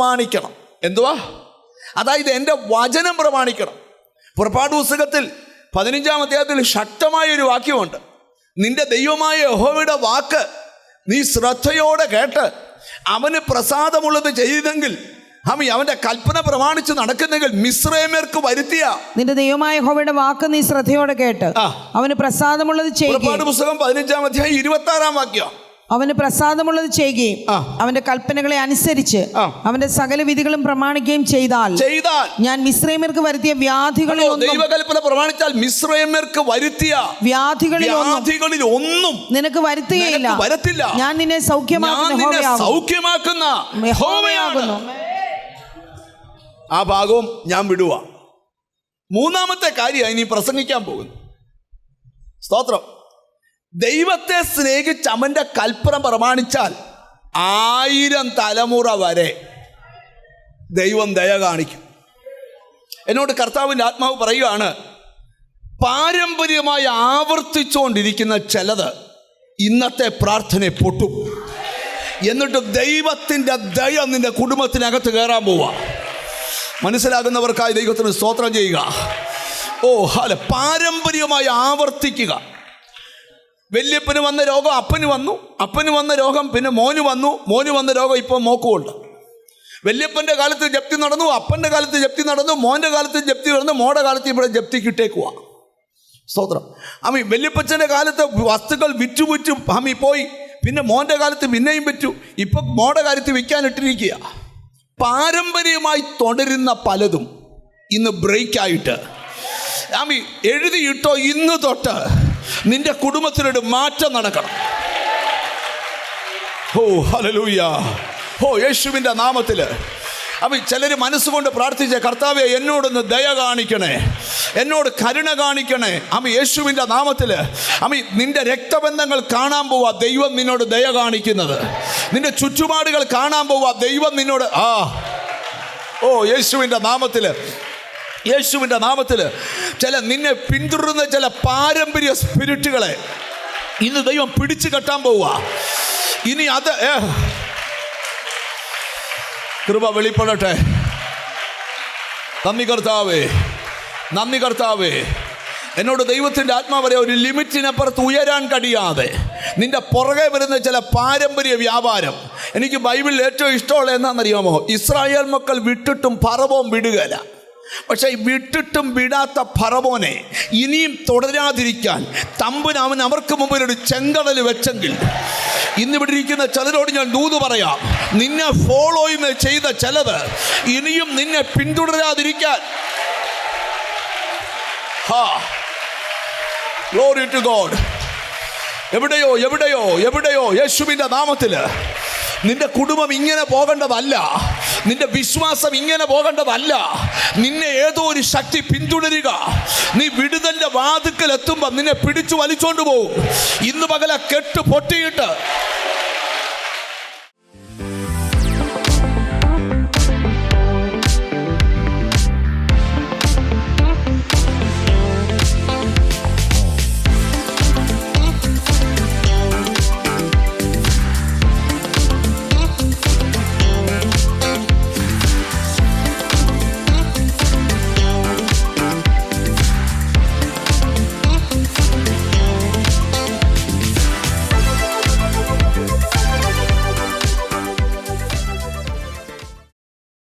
പ്രമാണിക്കണം. എന്തുവാ? അതായത് എൻ്റെ വചനം പ്രമാണിക്കണം. പുറപ്പാട് പുസ്തകത്തിൽ 15-ാം അധ്യായത്തിൽ ശക്തമായൊരു വാക്യമുണ്ട്. നിന്റെ ദൈവമായ യഹോവയുടെ വാക്ക് നീ ശ്രദ്ധയോടെ കേട്ട് അവന് പ്രസാദമുള്ളത് ചെയ്തെങ്കിൽ, അവന്റെ കൽപ്പന പ്രമാണിച്ച് നടക്കുന്നെങ്കിൽ മിസ്രയീമ്യർക്ക് വരുത്തിയ നിന്റെ ദൈവമായ യഹോവയുടെ വാക്ക് നീ ശ്രദ്ധയോടെ കേട്ട് അവന് പ്രസാദമുള്ളത് ചെയ്യുക. പുറപ്പാട് പുസ്തകം 15-ാം അധ്യായം 26-ാം വാക്യം. അവന് പ്രസാദമുള്ളത് ചെയ്യുകയും അവന്റെ കൽപ്പനകളെ അനുസരിച്ച് അവന്റെ സകല വിധികളും പ്രമാണിക്കുകയും ചെയ്താൽ ഞാൻ മിസ്രയീമ്യർക്ക് വരുത്തിയ വ്യാധികളിൽ ദൈവകൽപ്പന പ്രമാണിച്ചാൽ മിസ്രയീമ്യർക്ക് വരുത്തിയ വ്യാധികളിൽ ഒന്നും നിനക്ക് വരത്തില്ല. ഞാൻ നിന്നെ സൗഖ്യമാക്കുന്ന യഹോവയാകുന്നു. ആ ഭാഗവും ഞാൻ വിടുക. മൂന്നാമത്തെ കാര്യമായി ഇനി പ്രസംഗിക്കാൻ പോകുന്നു. സ്തോത്രം. ദൈവത്തെ സ്നേഹിച്ച് അവന്റെ കൽപ്പന പ്രമാണിച്ചാൽ 1000 തലമുറ വരെ ദൈവം ദയ കാണിക്കും. എന്നോട് കർത്താവിൻ്റെ ആത്മാവ് പറയുകയാണ്, പാരമ്പര്യമായി ആവർത്തിച്ചുകൊണ്ടിരിക്കുന്ന ചിലത് ഇന്നത്തെ പ്രാർത്ഥനയെ പൊട്ടും. എന്നിട്ട് ദൈവത്തിൻ്റെ ദയ നിന്റെ കുടുംബത്തിനകത്ത് കയറാൻ പോവുക. മനസ്സിലാകുന്നവർക്കായി ദൈവത്തിന് സ്തോത്രം ചെയ്യുക. പാരമ്പര്യമായി ആവർത്തിക്കുക. വല്യപ്പന് വന്ന രോഗം അപ്പന് വന്നു, അപ്പന് വന്ന രോഗം പിന്നെ മോന് വന്നു, മോന് വന്ന രോഗം ഇപ്പോൾ മോക്കുമുണ്ട്. വല്യപ്പൻ്റെ കാലത്ത് ജപ്തി നടന്നു, അപ്പൻ്റെ കാലത്ത് ജപ്തി നടന്നു, മോൻ്റെ കാലത്ത് ജപ്തി നടന്നു, മോടെ കാലത്ത് ഇവിടെ ജപ്തി കിട്ടേക്കുക. സ്തോത്രം. വല്യപ്പച്ചൻ്റെ കാലത്ത് വസ്തുക്കൾ വിറ്റു പോയി, പിന്നെ മോൻ്റെ കാലത്ത് പിന്നെയും വിറ്റു, ഇപ്പം മോടെ കാര്യത്തിൽ വിൽക്കാനിട്ടിരിക്കുക. പാരമ്പര്യമായി തുടരുന്ന പലതും ഇന്ന് ബ്രേക്കായിട്ട് എഴുതിയിട്ടോ ഇന്ന് തൊട്ട് നിന്റെ കുടുംബത്തിനൊരു മാറ്റം നടക്കണം. ഹല്ലേലൂയ. യേശുവിൻ്റെ നാമത്തിൽ ചിലർ മനസ്സുകൊണ്ട് പ്രാർത്ഥിച്ച, കർത്താവേ എന്നോടൊന്ന് ദയ കാണിക്കണേ, എന്നോട് കരുണ കാണിക്കണേ. യേശുവിൻ്റെ നാമത്തിൽ നിന്റെ രക്തബന്ധങ്ങൾ കാണാൻ പോവാ ദൈവം നിന്നോട് ദയ കാണിക്കുന്നത്. നിന്റെ ചുറ്റുപാടുകൾ കാണാൻ പോവാ ദൈവം നിന്നോട് യേശുവിൻ്റെ നാമത്തിൽ ചില നിന്നെ പിന്തുടരുന്ന ചില പാരമ്പര്യ സ്പിരിറ്റുകളെ ഇന്ന് ദൈവം പിടിച്ചു കെട്ടാൻ പോവുക. ഇനി അത് കൃപ വെളിപ്പെടട്ടെ. നന്ദി കർത്താവേ. എന്നോട് ദൈവത്തിൻ്റെ ആത്മാവരെ ഒരു ലിമിറ്റിനപ്പുറത്ത് ഉയരാൻ കഴിയാതെ നിന്റെ പുറകെ വരുന്ന ചില പാരമ്പര്യ വ്യാപാരം. എനിക്ക് ബൈബിളിൽ ഏറ്റവും ഇഷ്ടമുള്ള എന്താണെന്നറിയാമോ? ഇസ്രായേൽ മക്കൾ വിട്ടിട്ടും ഫറവോൻ വിടുകയില്ല. പക്ഷെ വിട്ടിട്ടും വിടാത്ത ഫറവോനെ ഇനിയും തുടരാതിരിക്കാൻ തമ്പുരാൻ അവർക്ക് മുമ്പിൽ ഒരു ചെങ്കടൽ വെച്ചെങ്കിൽ, ഇന്നിവിടെ ഇരിക്കുന്ന ചിലരോട് ഞാൻ ദൂത് പറയാം, നിന്നെ ഫോളോ ചെയ്ത ചിലത് ഇനിയും നിന്നെ പിന്തുടരാതിരിക്കാൻ. Glory to God. എവിടെയോ യേശുവിൻ്റെ നാമത്തിൽ നിന്റെ കുടുംബം ഇങ്ങനെ പോകേണ്ടതല്ല, നിന്റെ വിശ്വാസം ഇങ്ങനെ പോകേണ്ടതല്ല. നിന്നെ ഏതോ ഒരു ശക്തി പിന്തുടരുക. നീ വിടുതലിന്റെ വാതിക്കൽ എത്തുമ്പോൾ നിന്നെ പിടിച്ചു വലിച്ചോണ്ട് പോകും. ഇന്ന് പകല കെട്ട് പൊട്ടിയിട്ട്